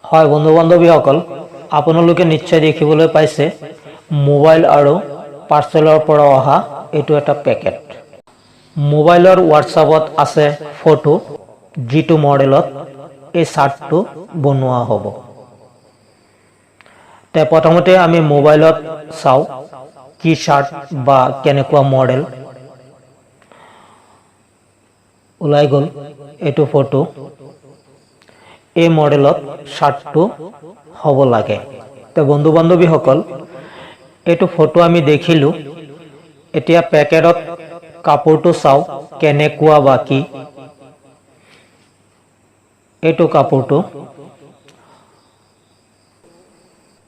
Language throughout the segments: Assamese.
হয় বন্ধু বান্ধৱীসকল, আপোনালোকে নিশ্চয় দেখিবলৈ পাইছে মোবাইল আৰু পাৰ্চেলৰ পৰা অহা এইটো এটা পেকেট। মোবাইলৰ হোৱাটছআপত আছে ফটো, যিটো মডেলত এই চাৰ্টটো বনোৱা হ'ব। তে প্ৰথমতে আমি মোবাইলত চাওঁ কি চাৰ্ট বা কেনেকুৱা মডেল। ওলাই গ'ল এইটো ফটো। এই মডেলত চাৰ্টটো হ'ব লাগে। তো বন্ধু বান্ধৱীসকল, এইটো ফটো আমি দেখিলোঁ। এতিয়া পেকেটত কাপোৰটো চাওঁ কেনেকুৱা বা কি। এইটো কাপোৰটো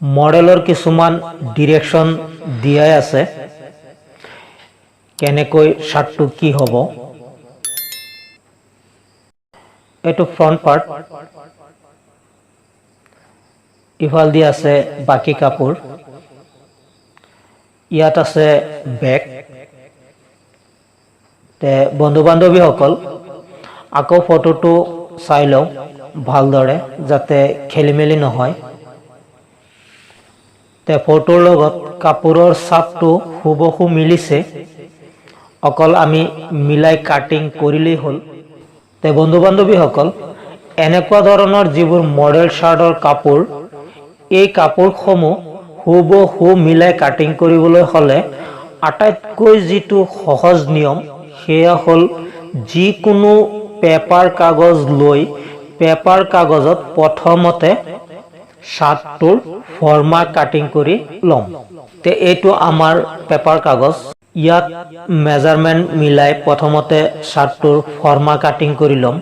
মডেলৰ কিছুমান ডিৰেকশ্যন দিয়াই আছে, কেনেকৈ চাৰ্টটো কি হ'ব। এইটো ফ্ৰণ্ট পাৰ্ট, ইফাল দি আছে বাকী কাপোৰ। ইয়াত আছে বেক। তে বন্ধু বান্ধৱীসকল, আকৌ ফটোটো চাই লওঁ ভালদৰে, যাতে খেলি মেলি নহয়। তে ফটোৰ লগত কাপোৰৰ ছাপটো হুবহু মিলিছে, অকল আমি মিলাই কাটিং কৰিলেই হ'ল। তে বন্ধু বান্ধৱীসকল, এনেকুৱা ধৰণৰ যিবোৰ মডেল চাৰ্টৰ কাপোৰ, এই কাপোৰসমূহ হুবহু মিলাই কাটিং কৰিবলৈ হ'লে আটাইতকৈ যিটো সহজ নিয়ম, সেয়া হ'ল যিকোনো পেপাৰ কাগজ লৈ পেপাৰ কাগজত প্ৰথমতে চাৰ্টটোৰ ফৰ্মা কাটিং কৰি ল'ম। তে এইটো আমাৰ পেপাৰ কাগজ। ইয়াত মেজাৰমেণ্ট মিলাই প্ৰথমতে চাৰ্টটোৰ ফৰ্মা কাটিং কৰি ল'ম।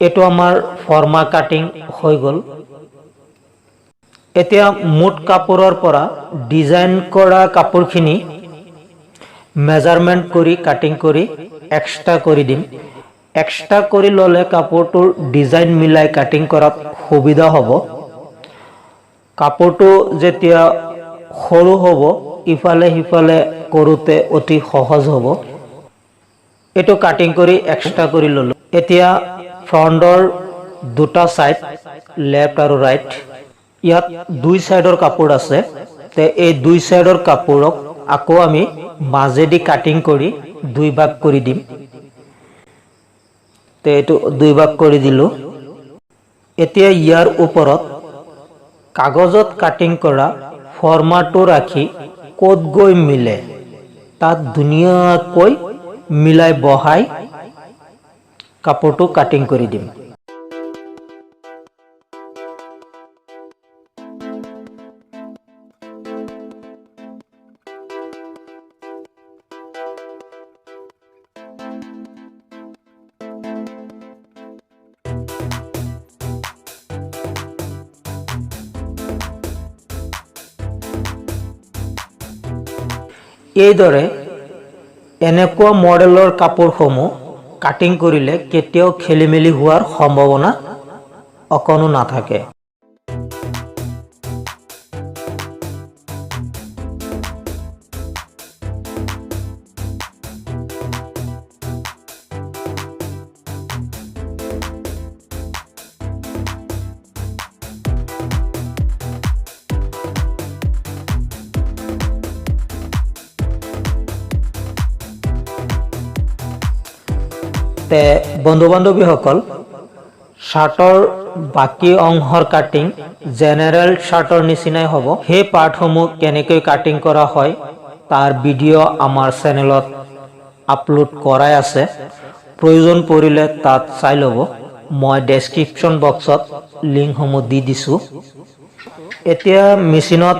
এইটো আমাৰ ফৰ্মা কাটিং হৈ গ'ল। এতিয়া মুঠ কাপোৰৰ পৰা ডিজাইন কৰা কাপোৰখিনি মেজাৰমেণ্ট কৰি কাটিং কৰি এক্সট্ৰা কৰি দিম। এক্সট্ৰা কৰি ল'লে কাপোৰটোৰ ডিজাইন মিলাই কাটিং কৰাত সুবিধা হ'ব। কাপোৰটো যেতিয়া সৰু হ'ব, ইফালে সিফালে কৰোঁতে অতি সহজ হ'ব। এইটো কাটিং কৰি এক্সট্ৰা কৰি ল'লোঁ। এতিয়া ফ্ৰণ্টৰ দুটা ছাইড, লেফ্ট আৰু ৰাইট, ইয়াত দুই ছাইডৰ কাপোৰ আছে। তে এই দুই ছাইডৰ কাপোৰক আকৌ আমি মাজেদি কাটিং কৰি দুই ভাগ কৰি দিম। তে এইটো দুই ভাগ কৰি দিলোঁ। এতিয়া ইয়াৰ ওপৰত কাগজত কাটিং কৰা ফৰ্মাটো ৰাখি ক'ত গৈ মিলে তাত ধুনীয়াকৈ মিলাই বহাই কাপোৰটো কাটিং কৰি দিম। এইদৰে এনেকুৱা মডেলৰ কাপোৰসমূহ কাটিং কৰিলে কেতিয়াও খেলি মেলি হোৱাৰ সম্ভাৱনা অকণো নাথাকে। তে বন্ধু বান্ধৱীসকল, চাৰ্টৰ বাকী অংশৰ কাটিং জেনেৰেল চাৰ্টৰ নিচিনাই হ'ব। সেই পাৰ্টসমূহ কেনেকৈ কাটিং কৰা হয় তাৰ ভিডিঅ' আমাৰ চেনেলত আপলোড কৰাই আছে। প্ৰয়োজন পৰিলে তাত চাই ল'ব। মই ডেছক্ৰিপশ্যন বক্সত লিংকসমূহ দি দিছোঁ। এতিয়া মেচিনত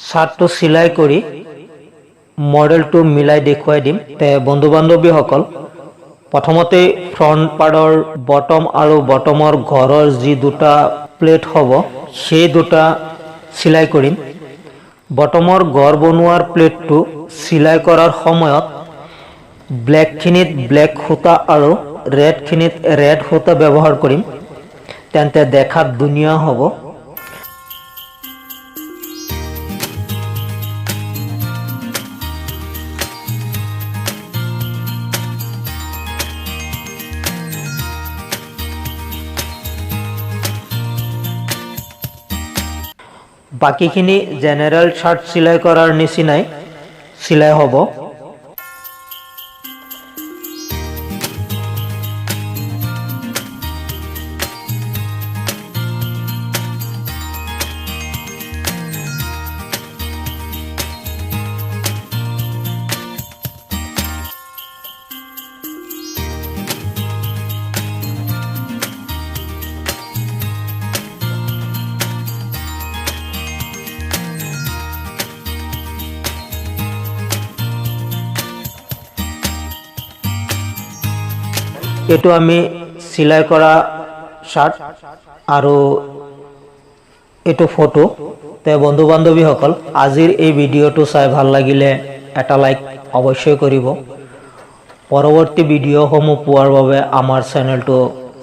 চাৰ্টটো চিলাই কৰি মডেলটো মিলাই দেখুৱাই দিম। তে বন্ধু বান্ধৱীসকল, প্ৰথমতে ফ্ৰণ্ট পাৰ্টৰ বটম আৰু বটমৰ ঘৰৰ যি দুটা প্লেট হ'ব সেই দুটা চিলাই কৰিম। বটমৰ ঘৰ বনোৱাৰ প্লেটটো চিলাই কৰাৰ সময়ত ব্লেকখিনিত ব্লেক সূতা আৰু ৰেডখিনিত ৰেড সূতা ব্যৱহাৰ কৰিম, তেন্তে দেখাত ধুনীয়া হ'ব। বাকিখিনি জেনেৰেল চাৰ্ট চিলাই কৰাৰ নিচিনাই চিলাই হ'ব। এইটো আমি চিলাই কৰা শাৰ্ট আৰু এইটো ফটো। তে বন্ধু বান্ধৱীসকল, আজিৰ এই ভিডিঅ'টো চাই ভাল লাগিলে এটা লাইক অৱশ্যই কৰিব। পৰৱৰ্তী ভিডিঅ'সমূহ পোৱাৰ বাবে আমাৰ চেনেলটো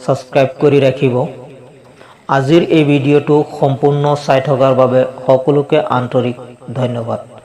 সাবস্ক্ৰাইব কৰি ৰাখিব। আজিৰ এই ভিডিঅ'টো সম্পূৰ্ণ চাই থকাৰ বাবে সকলোকে আন্তৰিক ধন্যবাদ।